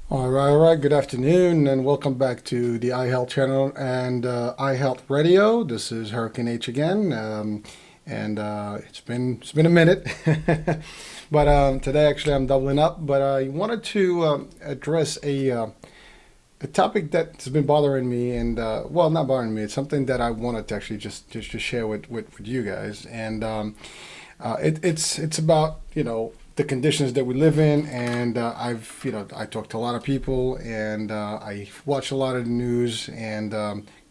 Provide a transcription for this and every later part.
All right. Good afternoon, and welcome back to the iHealth channel and iHealth Radio. This is Hurricane H again, and it's been a minute, but today actually I'm doubling up. But I wanted to address a topic that's been bothering me, and well, not bothering me. It's something that I wanted to actually just to share with you guys, and it's about the conditions that we live in, and I talked to a lot of people, and I watch a lot of the news, and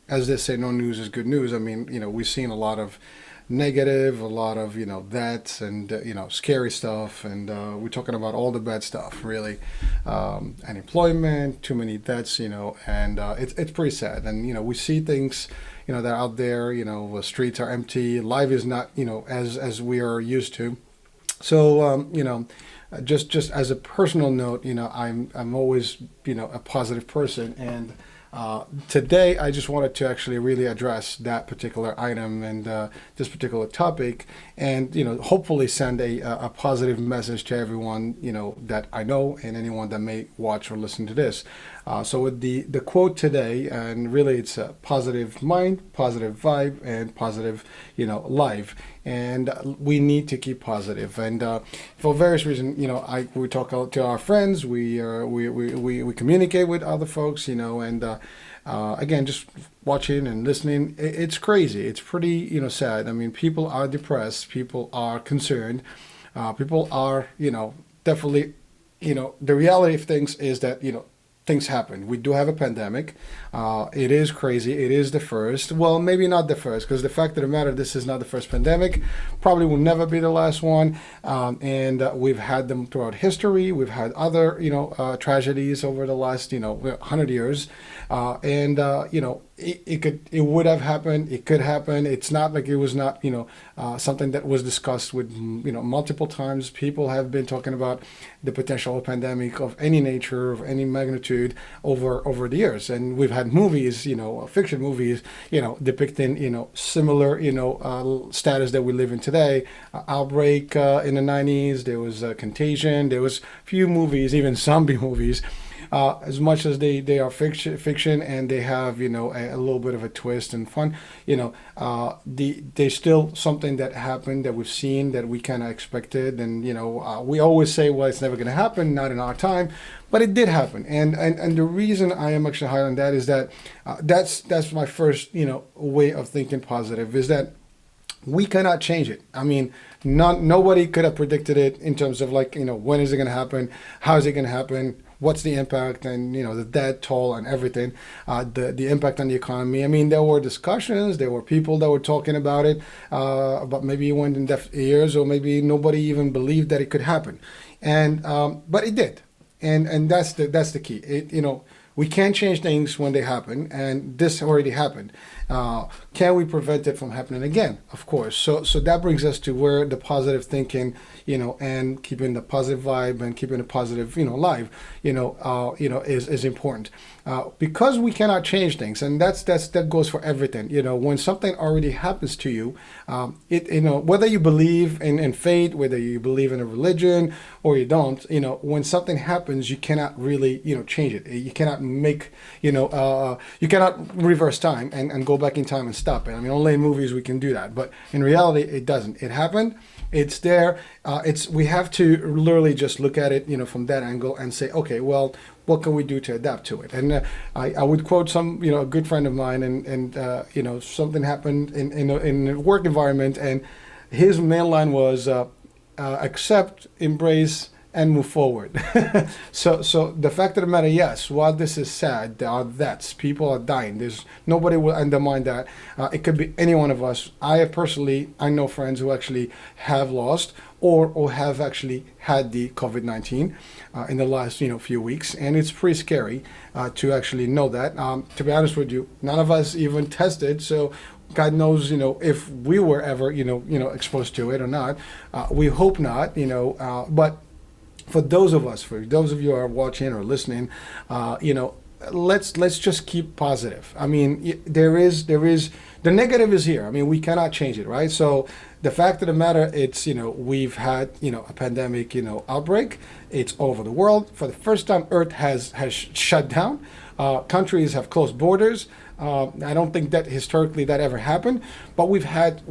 as they say, no news is good news. I mean, we've seen a lot of negative, a lot of deaths, and scary stuff, and we're talking about all the bad stuff, really. Unemployment, too many deaths, and it's pretty sad. And we see things that are out there. The streets are empty, life is not as we are used to. So just as a personal note, I'm always a positive person, and today I just wanted to actually really address that particular item and this particular topic, and hopefully send a positive message to everyone that I know, and anyone that may watch or listen to this. So with the quote today, and really it's a positive mind, positive vibe, and positive life, and we need to keep positive. And for various reasons, we talk to our friends, we communicate with other folks, and again, just watching and listening, it's crazy. It's pretty sad. I mean, people are depressed, people are concerned, people are definitely the reality of things is that things happen. We do have a pandemic. It is crazy. It is the first. Well, maybe not the first, because the fact of the matter, this is not the first pandemic. Probably will never be the last one. And we've had them throughout history. We've had other, tragedies over the last, 100 years. It would have happened. It could happen. It's not like it was not, something that was discussed with, multiple times. People have been talking about the potential pandemic of any nature, of any magnitude over the years. And we've had movies, fiction movies, depicting, similar, status that we live in today. Outbreak in the 90s. There was Contagion. There was few movies, even zombie movies, as much as they are fiction, and they have a little bit of a twist and fun, there's still something that happened that we've seen that we kind of expected. And we always say, well, it's never going to happen, not in our time, but it did happen. And the reason I am actually highlighting that is that that's my first way of thinking positive, is that we cannot change it. I mean, nobody could have predicted it in terms of when is it going to happen, how is it going to happen, what's the impact, and the death toll and everything, the impact on the economy. I mean, there were discussions, there were people that were talking about it, but maybe it went in deaf ears, or maybe nobody even believed that it could happen, and but it did, and that's the key. We can't change things when they happen, and this already happened. Can we prevent it from happening again? Of course. So that brings us to where the positive thinking, and keeping the positive vibe and keeping the positive, life, is important. Because we cannot change things, and that goes for everything. When something already happens to you, whether you believe in fate, whether you believe in a religion or you don't, when something happens, you cannot really, change it. You cannot make, you cannot reverse time and go back in time and stop it. I mean, only in movies we can do that, but in reality, it doesn't. It happened. It's there. We have to literally just look at it, from that angle and say, okay, well, what can we do to adapt to it? And I would quote a good friend of mine, and something happened in a work environment, and his main line was, accept, embrace, and move forward. So the fact of the matter, yes, while this is sad, there are deaths, people are dying. There's nobody will undermine that. It could be any one of us. I know friends who actually have lost or have actually had the COVID-19 in the last few weeks, and it's pretty scary to actually know that. To be honest with you, none of us even tested, so God knows, if we were ever, exposed to it or not. We hope not, but for those of you who are watching or listening, let's just keep positive. I mean, there is the negative is here. I mean, we cannot change it, right? So the fact of the matter, it's, we've had, a pandemic, outbreak. It's over the world. For the first time, Earth has shut down. Countries have closed borders. I don't think that historically that ever happened, but we've had,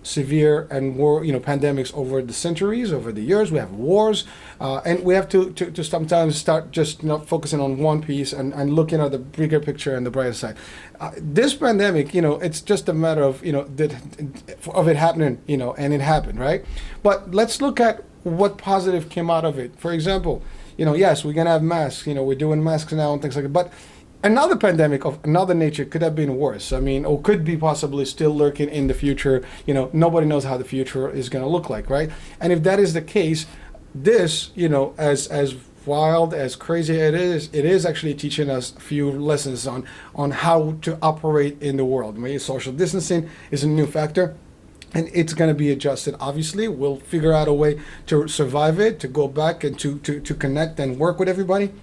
severe and war, pandemics over the centuries, over the years. We have wars, and we have to sometimes start just not focusing on one piece and looking at the bigger picture and the brighter side. This pandemic, it's just a matter of, of it happening, and it happened, right? But let's look at what positive came out of it. For example, yes, we're gonna have masks. We're doing masks now and things like that, but another pandemic of another nature could have been worse. I mean, or could be possibly still lurking in the future. Nobody knows how the future is going to look like, right? And if that is the case, this, as wild, as crazy it is actually teaching us a few lessons on how to operate in the world. Maybe social distancing is a new factor. And it's going to be adjusted. Obviously, we'll figure out a way to survive it, to go back and to connect and work with everybody.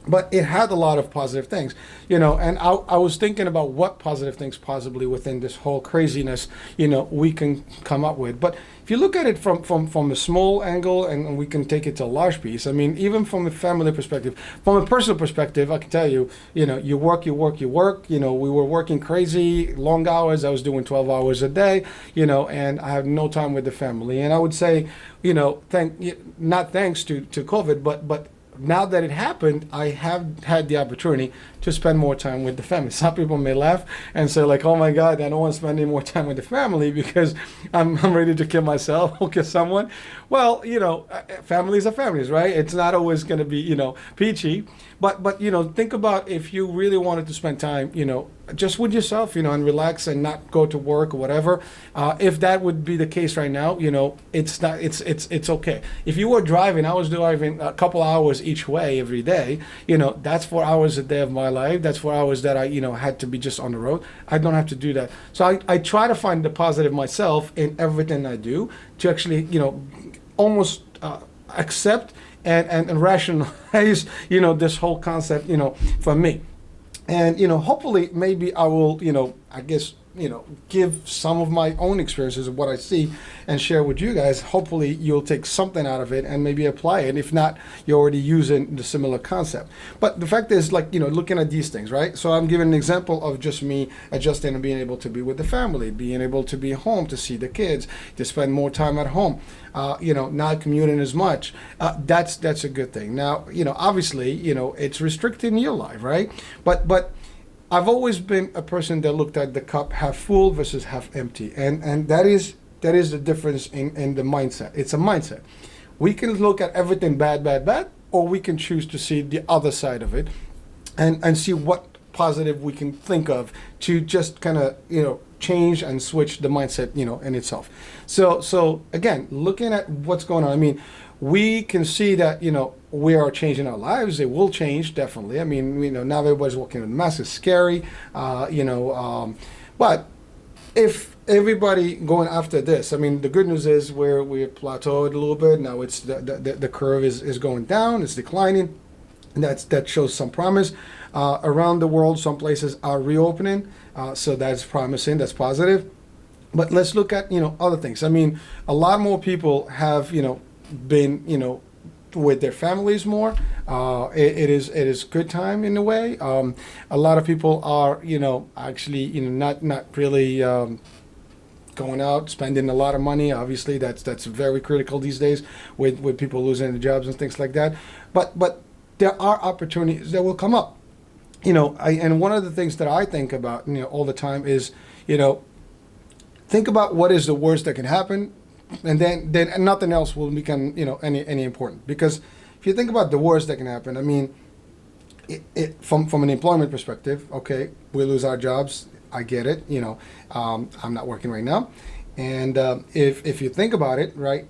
But it had a lot of positive things, and I was thinking about what positive things possibly within this whole craziness, we can come up with. But if you look at it from a small angle, and we can take it to a large piece, I mean, even from a family perspective, from a personal perspective, I can tell you, you work. We were working crazy, long hours. I was doing 12 hours a day, and I have no time with the family. And I would say, not thanks to COVID, but now that it happened, I have had the opportunity to spend more time with the family. Some people may laugh and say, like, oh my God, I don't want to spend any more time with the family because I'm ready to kill myself or kill someone. Well, families are families, right? It's not always going to be, peachy. But think about if you really wanted to spend time, just with yourself, and relax and not go to work or whatever. If that would be the case right now, it's not. It's okay. If you were driving, I was driving a couple hours each way every day. That's 4 hours a day of my life. That's 4 hours that I, had to be just on the road. I don't have to do that. So I try to find the positive myself in everything I do to actually, almost accept and rationalize, this whole concept, for me. And, hopefully maybe I will, I guess, give some of my own experiences of what I see and share with you guys. Hopefully you'll take something out of it and maybe apply it. If not, you're already using the similar concept. But the fact is, like, looking at these things, right? So I'm giving an example of just me adjusting and being able to be with the family, being able to be home to see the kids, to spend more time at home, not commuting as much. That's a good thing. Now, obviously, it's restricting your life, right? But I've always been a person that looked at the cup half full versus half empty. And that is the difference in the mindset. It's a mindset. We can look at everything bad, or we can choose to see the other side of it and see what positive we can think of to just kind of, change and switch the mindset, in itself. So again, looking at what's going on, I mean, we can see that, we are changing our lives. It will change, definitely. I mean, now everybody's walking with masks. It's scary, but if everybody going after this, I mean, the good news is we're plateaued a little bit. Now it's the curve is going down. It's declining. And that shows some promise. Around the world, some places are reopening. So that's promising. That's positive. But let's look at, other things. I mean, a lot more people have, been, with their families more. It is good time in a way. A lot of people are, actually, not really going out, spending a lot of money. Obviously, that's very critical these days with people losing their jobs and things like that. But there are opportunities that will come up. And one of the things that I think about, all the time is, think about what is the worst that can happen, and then nothing else will become, any important. Because if you think about the worst that can happen, I mean, from an employment perspective, okay, we lose our jobs. I get it. I'm not working right now, and if you think about it, right,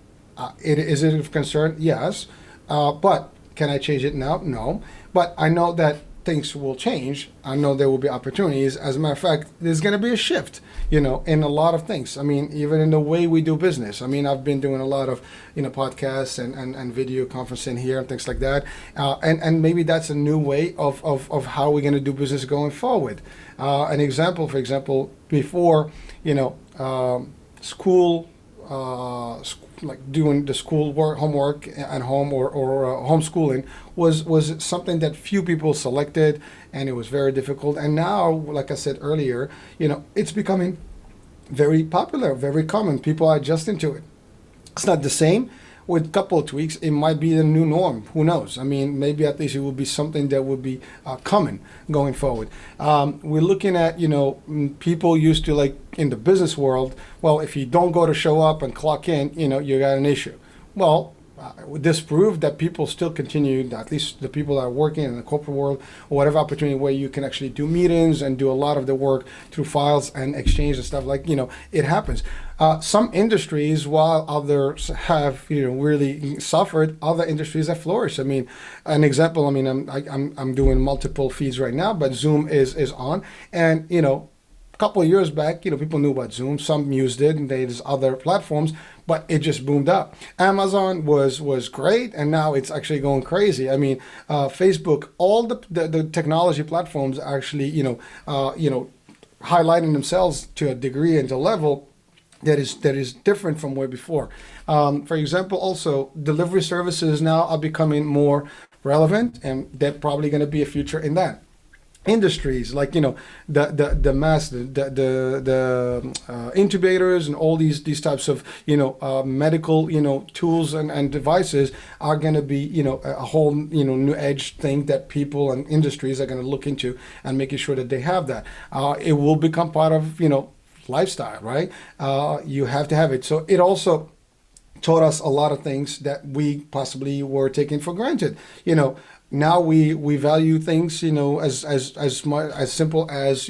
is it of concern? Yes, but can I change it now? No. But I know that things will change. I know there will be opportunities. As a matter of fact, there's going to be a shift, in a lot of things. I mean, even in the way we do business. I mean, I've been doing a lot of, podcasts and video conferencing here and things like that. And maybe that's a new way of how we're going to do business going forward. An example, for example, before, school, like doing the school work, homework at home or homeschooling was something that few people selected, and it was very difficult. And now, like I said earlier, it's becoming very popular, very common. People are adjusting to it. It's not the same. With a couple of tweaks, it might be the new norm. Who knows? I mean, maybe at least it will be something that will be common going forward. We're looking at, people used to, like in the business world, well, if you don't go to show up and clock in, you got an issue. Well, this proved that people still continue, at least the people that are working in the corporate world, or whatever opportunity where you can actually do meetings and do a lot of the work through files and exchange and stuff, like, it happens. Some industries, while others have, really suffered, other industries have flourished. I mean, an example, I'm doing multiple feeds right now, but Zoom is on, and, a couple of years back, people knew about Zoom. Some used it, and there's other platforms, but it just boomed up. Amazon was great, and now it's actually going crazy. I mean, Facebook, all the technology platforms are actually, highlighting themselves to a degree and to a level that is different from way before. For example, also delivery services now are becoming more relevant, and they're probably going to be a future in that. Industries like the intubators and all these types of medical tools and devices are going to be a whole new edge thing that people and industries are going to look into and making sure that they have that. It will become part of lifestyle, right? You have to have it. So it also taught us a lot of things that we possibly were taking for granted. Now we value things, as simple as,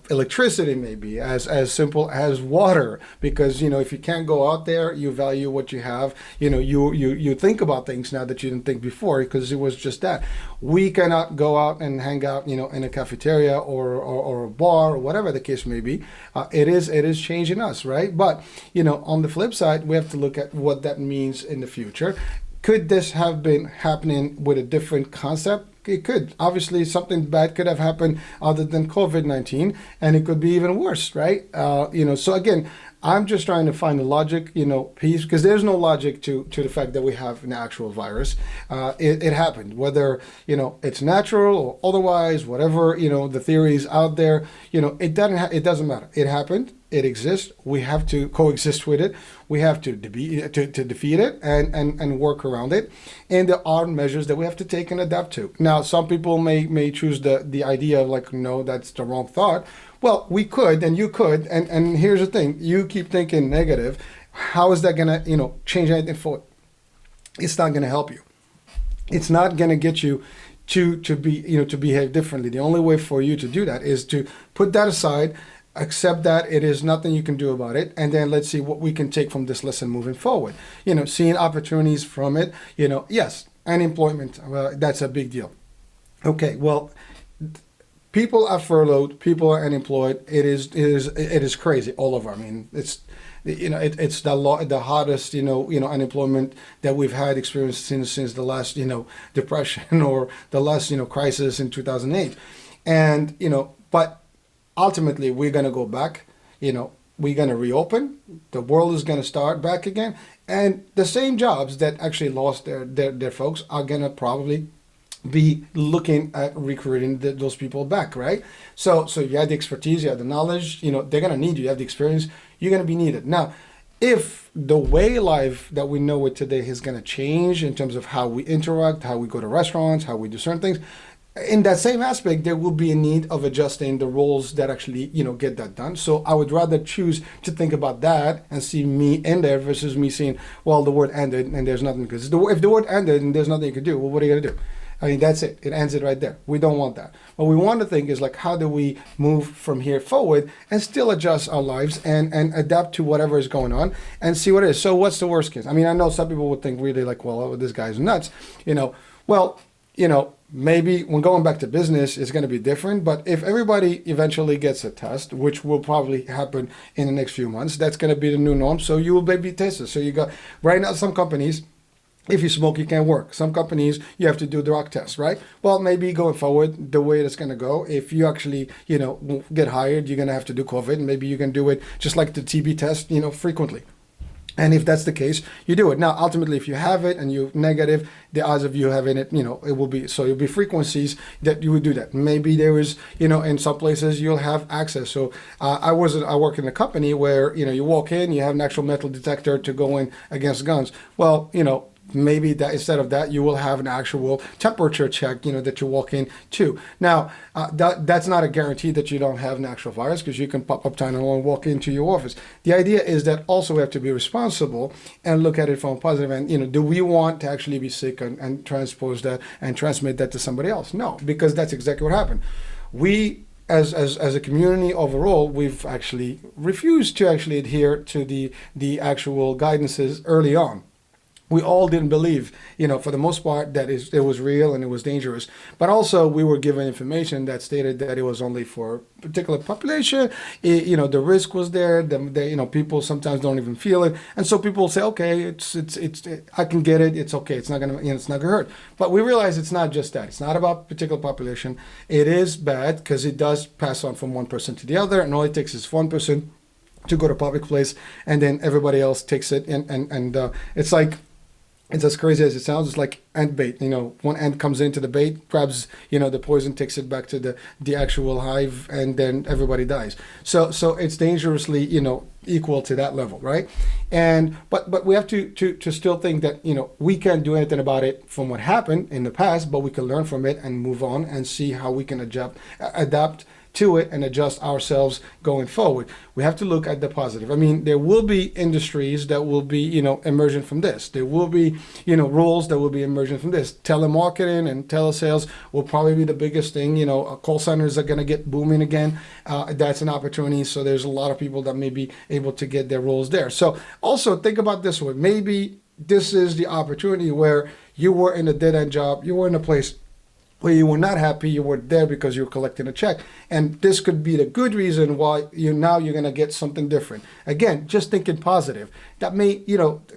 electricity, maybe as simple as water, because, if you can't go out there, you value what you have. You think about things now that you didn't think before, because it was just that. We cannot go out and hang out, in a cafeteria or a bar or whatever the case may be. It is changing us, right? But, on the flip side, we have to look at what that means in the future. Could this have been happening with a different concept? It could. Obviously, something bad could have happened other than COVID-19, and it could be even worse, right? So again, I'm just trying to find the logic, piece, because there's no logic to the fact that we have an actual virus. It happened, whether, it's natural or otherwise, whatever, the theories out there, it doesn't matter. It happened. It exists. We have to coexist with it. We have to defeat it and work around it. And there are measures that we have to take and adapt to. Now, some people may choose the idea of like, no, that's the wrong thought. Well, we could, and you could, and here's the thing: you keep thinking negative. How is that gonna, change anything for it? It's not gonna help you. It's not gonna get you to be, to behave differently. The only way for you to do that is to put that aside, accept that it is nothing you can do about it, and then let's see what we can take from this lesson moving forward. Seeing opportunities from it. Yes, unemployment, that's a big deal. Okay, well, people are furloughed, people are unemployed. It is crazy all over. I mean, it's the hottest unemployment that we've had experienced since the last depression or the last crisis in 2008, and but ultimately we're going to go back. We're going to reopen. The world is going to start back again, and the same jobs that actually lost their folks are going to probably be looking at recruiting those people back, right? So you have the expertise, you have the knowledge, they're going to need you, you have the experience, you're going to be needed. Now, if the way life that we know it today is going to change in terms of how we interact, how we go to restaurants, how we do certain things, in that same aspect, there will be a need of adjusting the roles that actually, get that done. So I would rather choose to think about that and see me in there versus me saying, well, the word ended and there's nothing. Because if the word ended and there's nothing you could do, well, what are you going to do? I mean, that's it. It ends it right there. We don't want that. What we want to think is like, how do we move from here forward and still adjust our lives and adapt to whatever is going on and see what it is. So what's the worst case? I mean, I know some people would think really like, well, this guy's nuts. Well, maybe when going back to business, it's going to be different. But if everybody eventually gets a test, which will probably happen in the next few months, that's going to be the new norm. So you will be tested. So you got right now some companies. If you smoke, you can't work. Some companies, you have to do drug tests, right? Well, maybe going forward, the way it's going to go, if you actually, get hired, you're going to have to do COVID. And maybe you can do it just like the TB test, frequently. And if that's the case, you do it. Now, ultimately, if you have it and you're negative, the odds of you having it, it will be, so it'll be frequencies that you would do that. Maybe there is, in some places you'll have access. So I work in a company where, you walk in, you have an actual metal detector to go in against guns. Well, maybe that instead of that, you will have an actual temperature check, that you walk in to. Now, that's not a guarantee that you don't have an actual virus, because you can pop up Tylenol and walk into your office. The idea is that also we have to be responsible and look at it from a positive end. Do we want to actually be sick and transpose that and transmit that to somebody else? No, because that's exactly what happened. We, as a community overall, we've actually refused to actually adhere to the actual guidances early on. We all didn't believe, for the most part, that it was real and it was dangerous. But also, we were given information that stated that it was only for a particular population. The risk was there. People sometimes don't even feel it, and so people say, okay, I can get it. It's okay. It's not gonna hurt. But we realize it's not just that. It's not about a particular population. It is bad because it does pass on from one person to the other, and all it takes is one person to go to a public place, and then everybody else takes it, and it's like. It's as crazy as it sounds. It's like ant bait. One ant comes into the bait, grabs, the poison, takes it back to the actual hive, and then everybody dies. So it's dangerously, equal to that level, right? And but we have to still think that, we can't do anything about it from what happened in the past, but we can learn from it and move on and see how we can adapt to it and adjust ourselves going forward. We have to look at the positive. I mean, there will be industries that will be, emergent from this. There will be, roles that will be emergent from this. Telemarketing and telesales will probably be the biggest thing. Call centers are going to get booming again. That's an opportunity. So there's a lot of people that may be able to get their roles there. So also think about this one. Maybe this is the opportunity where you were in a dead-end job. You were in a place where you were not happy, you were there because you were collecting a check. And this could be the good reason why you're going to get something different. Again, just thinking positive. That may,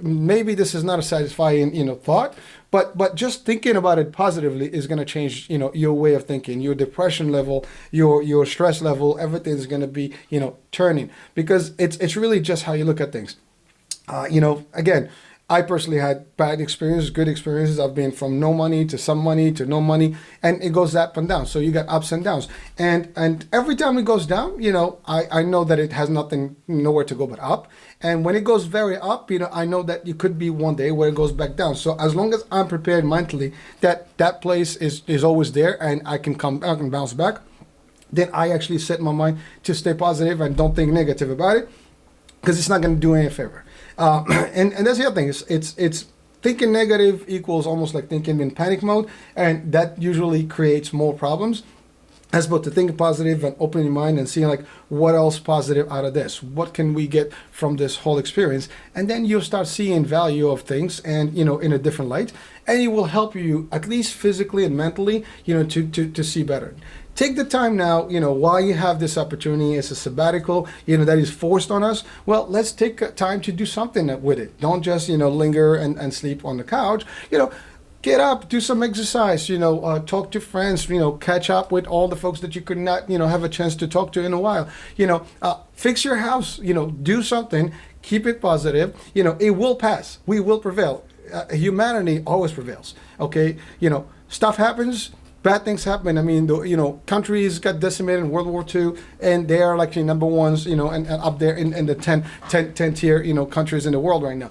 maybe this is not a satisfying, thought, but just thinking about it positively is going to change, your way of thinking, your depression level, your stress level, everything's going to be, turning, because it's really just how you look at things. Again, I personally had bad experiences, good experiences. I've been from no money to some money to no money, and it goes up and down. So you got ups and downs. And every time it goes down, I know that it has nowhere to go but up. And when it goes very up, I know that it could be one day where it goes back down. So as long as I'm prepared mentally that place is always there and I can bounce back, then I actually set my mind to stay positive and don't think negative about it, because it's not going to do any favor. And that's the other thing. It's thinking negative equals almost like thinking in panic mode, and that usually creates more problems. As opposed to thinking positive and opening your mind and seeing like what else positive out of this, what can we get from this whole experience, and then you'll start seeing value of things and in a different light, and it will help you at least physically and mentally to see better. Take the time now, while you have this opportunity. It's a sabbatical, that is forced on us. Well, let's take time to do something with it. Don't just, linger and sleep on the couch. Get up, do some exercise, talk to friends, catch up with all the folks that you could not, have a chance to talk to in a while. Fix your house, do something, keep it positive. It will pass. We will prevail. Humanity always prevails. Okay. Stuff happens. Bad things happen. I mean, countries got decimated in World War II, and they are like the number ones, and up there in the 10 tier, countries in the world right now.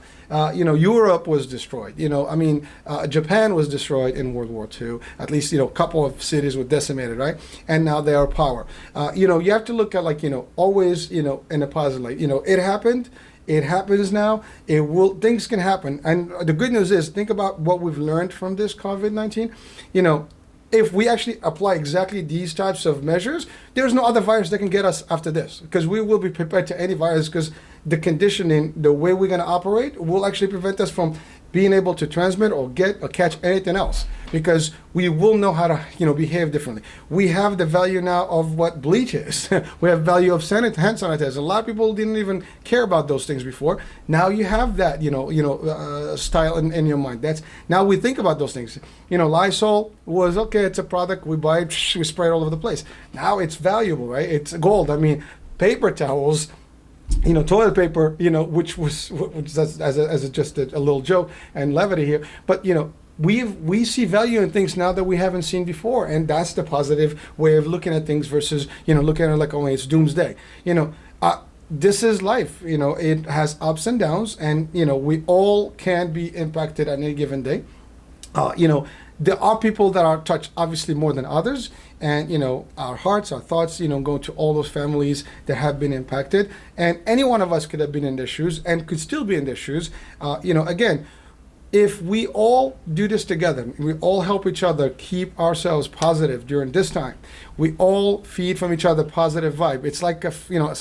Europe was destroyed. Japan was destroyed in World War II. At least, a couple of cities were decimated, right? And now they are power. You have to look at always, in a positive light. It happened. It happens now. Things can happen. And the good news is, think about what we've learned from this COVID-19. If we actually apply exactly these types of measures, there's no other virus that can get us after this, because we will be prepared to any virus, because the conditioning, the way we're going to operate, will actually prevent us from being able to transmit or get or catch anything else, because we will know how to, behave differently. We have the value now of what bleach is. We have value of hand sanitizer. A lot of people didn't even care about those things before. Now you have that, style in your mind. That's now we think about those things. Lysol was okay. It's a product we buy, we spray it all over the place. Now it's valuable, right? It's gold. I mean, paper towels. Toilet paper, which as just a little joke and levity here, but we see value in things now that we haven't seen before, and that's the positive way of looking at things versus looking at it like, oh, it's doomsday. This is life. It has ups and downs, and we all can be impacted at any given day. There are people that are touched obviously more than others, and our hearts, our thoughts, go to all those families that have been impacted, and any one of us could have been in their shoes and could still be in their shoes. Again, if we all do this together, we all help each other keep ourselves positive during this time. We all feed from each other positive vibe. It's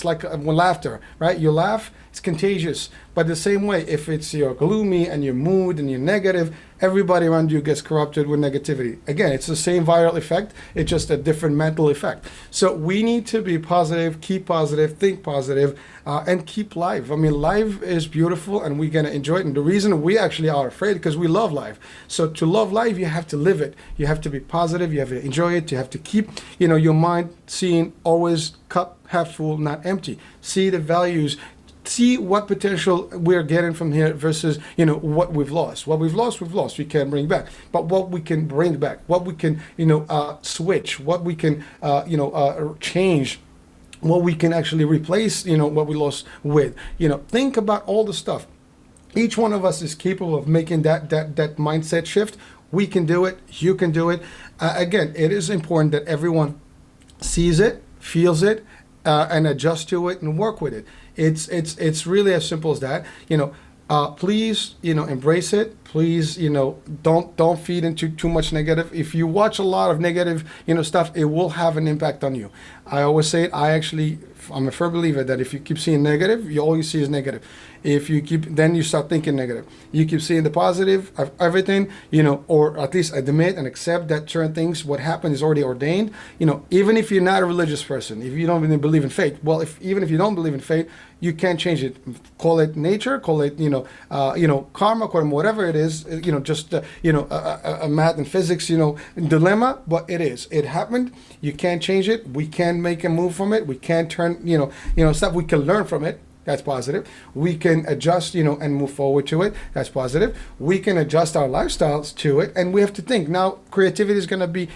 like laughter, right? You laugh, it's contagious. But the same way, if it's you're gloomy and you're mood and you're negative, everybody around you gets corrupted with negativity. Again, it's the same viral effect. It's just a different mental effect. So we need to be positive, keep positive, think positive, and keep life. I mean, life is beautiful, and we're gonna enjoy it. And the reason we actually are afraid because we love life. So to love life, you have to live it. You have to be positive. You have to enjoy it. You have to keep, your mind seeing always cup half full, not empty. See the values. See what potential we're getting from here versus, what we've lost. What we've lost, we can't bring back. But what we can bring back, what we can, switch, what we can, change, what we can actually replace, what we lost with. Think about all the stuff. Each one of us is capable of making that mindset shift. We can do it. You can do it. Again, it is important that everyone sees it, feels it, and adjust to it and work with it. It's really as simple as that. Please, embrace it. Please, don't feed into too much negative. If you watch a lot of negative, stuff, it will have an impact on you. I always say it. I'm a firm believer that if you keep seeing negative, all you see is negative. If you then you start thinking negative. You keep seeing the positive of everything, or at least admit and accept that certain things, what happened is already ordained. Even if you're not a religious person, if you don't even believe in fate, well, even if you don't believe in fate, you can't change it. Call it nature, call it, karma, call it whatever it is, just, a math and physics, dilemma, but it is. It happened. You can't change it. We can make a move from it. We can turn, stuff. We can learn from it. That's positive. We can adjust, and move forward to it. That's positive. We can adjust our lifestyles to it. And we have to think now creativity is going to be,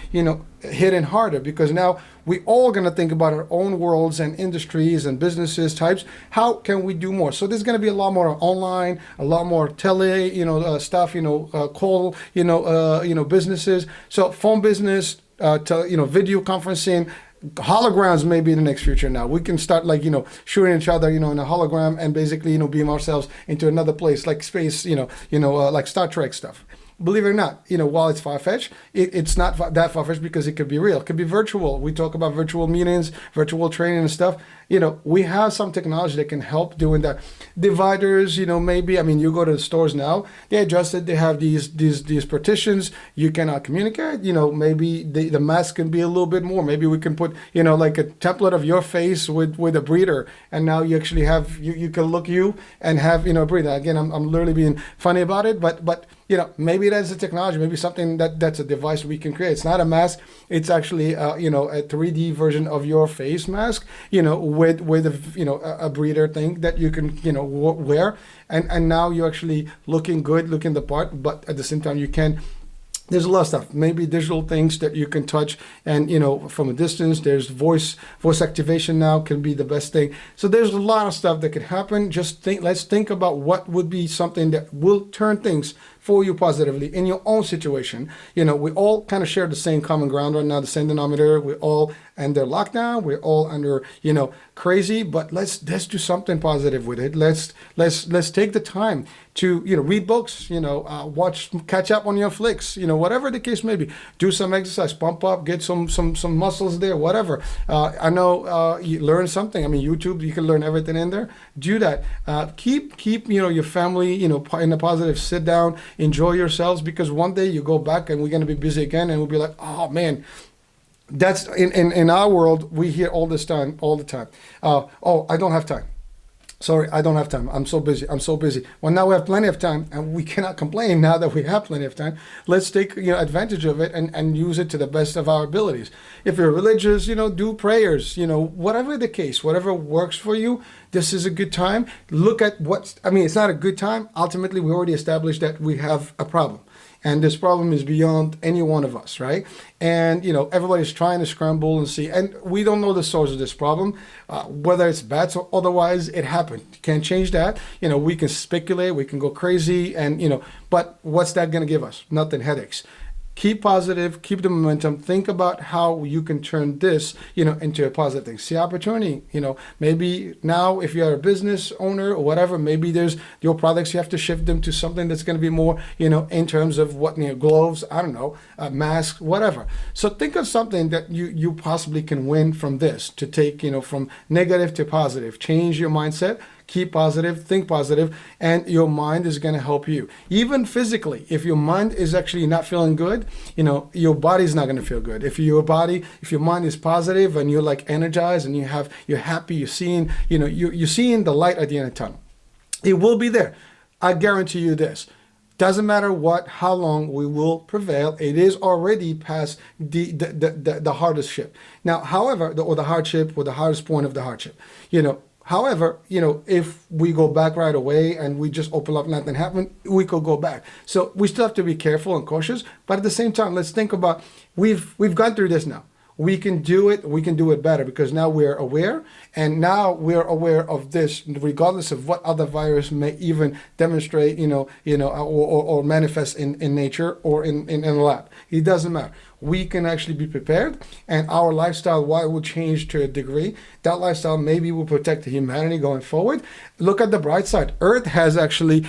hitting harder, because now we all going to think about our own worlds and industries and businesses types. How can we do more? So there's going to be a lot more online, a lot more tele, stuff, call, businesses. So phone business, video conferencing, holograms may be in the next future. Now we can start shooting each other in a hologram and basically beam ourselves into another place like space, like Star Trek stuff. Believe it or not, while it's far-fetched, it's not that far-fetched because it could be real. It could be virtual. We talk about virtual meetings, virtual training and stuff. We have some technology that can help doing that. Dividers, maybe, you go to the stores now, they adjusted, they have these partitions. You cannot communicate, maybe the mask can be a little bit more. Maybe we can put, like a template of your face with a breather. And now you actually have, you can look and have, a breather. Again, I'm literally being funny about it, but maybe that's a technology, maybe something that's a device we can create. It's not a mask. It's actually, a 3D version of your face mask, with a breather thing that you can, wear. And now you're actually looking good, looking the part, but at the same time you can. There's a lot of stuff, maybe digital things that you can touch and, from a distance. There's voice activation now can be the best thing. So there's a lot of stuff that could happen. Let's think about what would be something that will turn things for you positively in your own situation. We all kind of share the same common ground right now, the same denominator. We all under lockdown. We're all under, crazy, but let's do something positive with it. Let's take the time to, read books, watch, catch up on your flicks, whatever the case may be. Do some exercise, pump up, get some muscles there, whatever. I know you learn something. I mean, YouTube, you can learn everything in there. Do that. Keep your family, in a positive. Sit down, enjoy yourselves, because one day you go back and we're going to be busy again, and we'll be like, oh man. That's in our world, we hear all the time. Oh, I don't have time. Sorry, I don't have time. I'm so busy. Well, now we have plenty of time, and we cannot complain now that we have plenty of time. Let's take advantage of it and use it to the best of our abilities. If you're religious, do prayers. Whatever the case, whatever works for you. This is a good time. Look at it's not a good time. Ultimately, we already established that we have a problem. And this problem is beyond any one of us, right? And, everybody's trying to scramble and see. And we don't know the source of this problem, whether it's bats or otherwise, it happened. You can't change that. We can speculate, we can go crazy, and, but what's that going to give us? Nothing, headaches. Keep positive, keep the momentum. Think about how you can turn this, into a positive thing. See opportunity, maybe now if you're a business owner or whatever, maybe there's your products, you have to shift them to something that's going to be more, in terms of what, gloves, I don't know, masks, whatever. So think of something that you possibly can win from this to take, from negative to positive. Change your mindset. Keep positive, think positive, and your mind is going to help you. Even physically, if your mind is actually not feeling good, your body's not going to feel good. If your mind is positive and you're like energized and you're happy, you're seeing the light at the end of the tunnel. It will be there. I guarantee you this. Doesn't matter how long, we will prevail. It is already past the hardest ship. Now, however, the hardship, or the hardest point of the hardship, However, if we go back right away and we just open up, nothing happened, we could go back. So we still have to be careful and cautious. But at the same time, let's think about, we've gone through this now. We can do it. We can do it better because now we're aware, and now we're aware of this, regardless of what other virus may even demonstrate, or manifest in nature or in a lab. It doesn't matter. We can actually be prepared, and our lifestyle, while it will change to a degree, that lifestyle maybe will protect the humanity going forward. Look at the bright side. Earth has actually,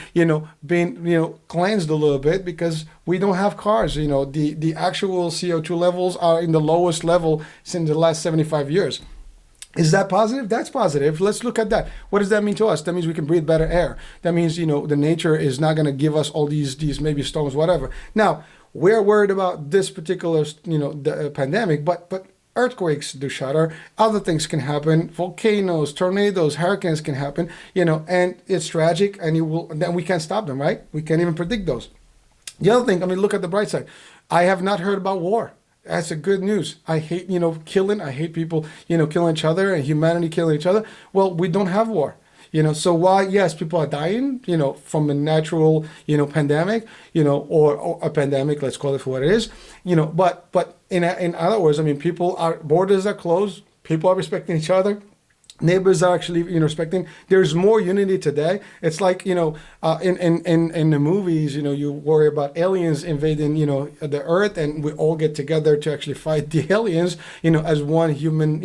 been, cleansed a little bit because we don't have cars. The actual CO2 levels are in the lowest level since the last 75 years. Is that positive? That's positive. Let's look at that. What does that mean to us? That means we can breathe better air. That means, the nature is not going to give us all these maybe storms, whatever. Now, we're worried about this particular, the pandemic, but earthquakes do shatter. Other things can happen. Volcanoes, tornadoes, hurricanes can happen, and it's tragic, and then we can't stop them, right? We can't even predict those. The other thing, look at the bright side. I have not heard about war. That's a good news. I hate, killing. I hate people, killing each other and humanity killing each other. Well, we don't have war. So while, yes, people are dying, from a natural, pandemic, or a pandemic, let's call it for what it is, but in other words, borders are closed, people are respecting each other. Neighbors are actually, respecting. There's more unity today. It's like, in the movies, you worry about aliens invading, the earth, and we all get together to actually fight the aliens, as one human,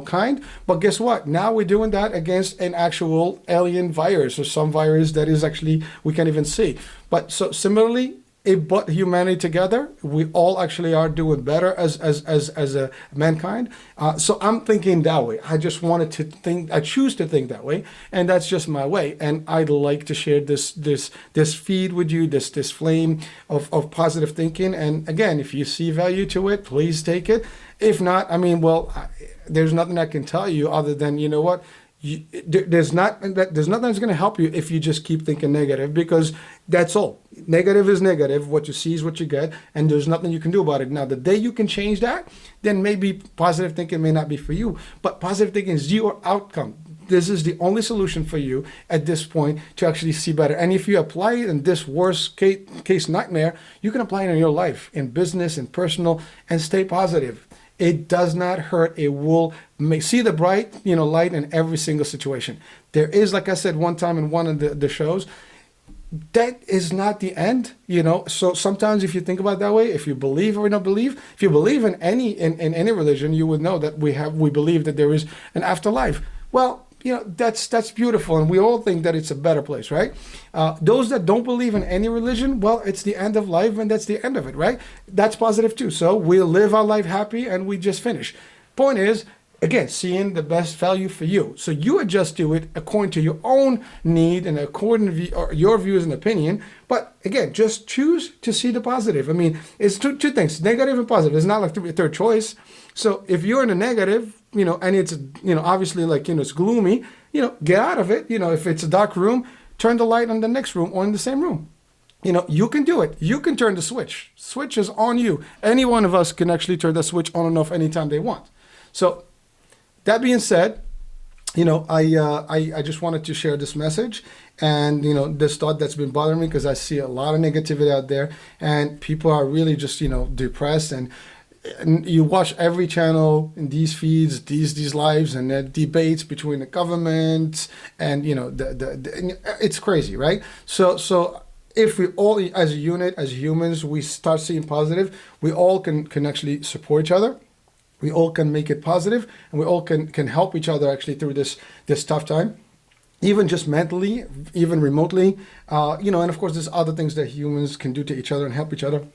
kind. But guess what? Now we're doing that against an actual alien virus, or some virus that is actually, we can't even see. But so similarly, it brought humanity together. We all actually are doing better as a mankind. So I'm thinking that way. I just wanted to think. I choose to think that way, and that's just my way. And I'd like to share this feed with you, this flame of positive thinking. And again, if you see value to it, please take it. If not, there's nothing I can tell you other than, what. There's nothing that's going to help you if you just keep thinking negative, because that's all. Negative is negative. What you see is what you get, and there's nothing you can do about it. Now, the day you can change that, then maybe positive thinking may not be for you, but positive thinking is your outcome. This is the only solution for you at this point to actually see better. And if you apply it in this worst case nightmare, you can apply it in your life, in business, in personal, and stay positive. It does not hurt. It will see the bright, light in every single situation. There is, like I said one time in one of the shows, that is not the end, So sometimes if you think about it that way, if you believe or not believe, if you believe in any religion, you would know that we believe that there is an afterlife. Well, that's beautiful, and we all think that it's a better place, right? Those that don't believe in any religion, well, it's the end of life, and that's the end of it, right? That's positive too. So we'll live our life happy, and we just finish. Point is, again, seeing the best value for you. So you adjust to it according to your own need and according to your views and opinion. But again, just choose to see the positive. I mean, it's two things, negative and positive. It's not like a third choice. So if you're in a negative, and it's, obviously like, it's gloomy, get out of it. If it's a dark room, turn the light on the next room or in the same room. You can do it. You can turn the switch. Switch is on you. Any one of us can actually turn the switch on and off anytime they want. So that being said, I just wanted to share this message and, this thought that's been bothering me, because I see a lot of negativity out there and people are really just, depressed, and you watch every channel in these feeds, these lives, and the debates between the government and, it's crazy, right? So if we all, as a unit, as humans, we start seeing positive, we all can actually support each other. We all can make it positive, and we all can help each other actually through this tough time, even just mentally, even remotely. And of course, there's other things that humans can do to each other and help each other.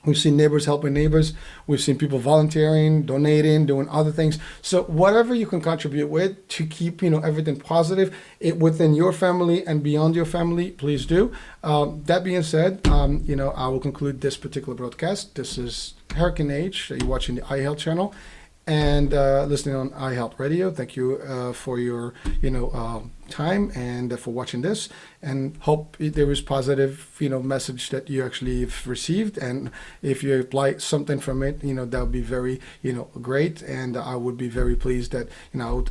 We've seen neighbors helping neighbors. We've seen people volunteering, donating, doing other things. So whatever you can contribute with to keep, everything positive within your family and beyond your family, please do. That being said, I will conclude this particular broadcast. This is Hurricane H. You're watching the iHealth channel and listening on iHealth Radio. Thank you for your, time and for watching this, and hope there is positive, message that you actually have received. And if you apply something from it, that would be very, great. And I would be very pleased that,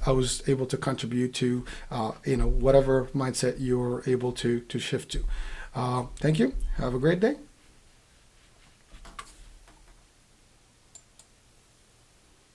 I was able to contribute to, whatever mindset you're able to shift to. Thank you. Have a great day.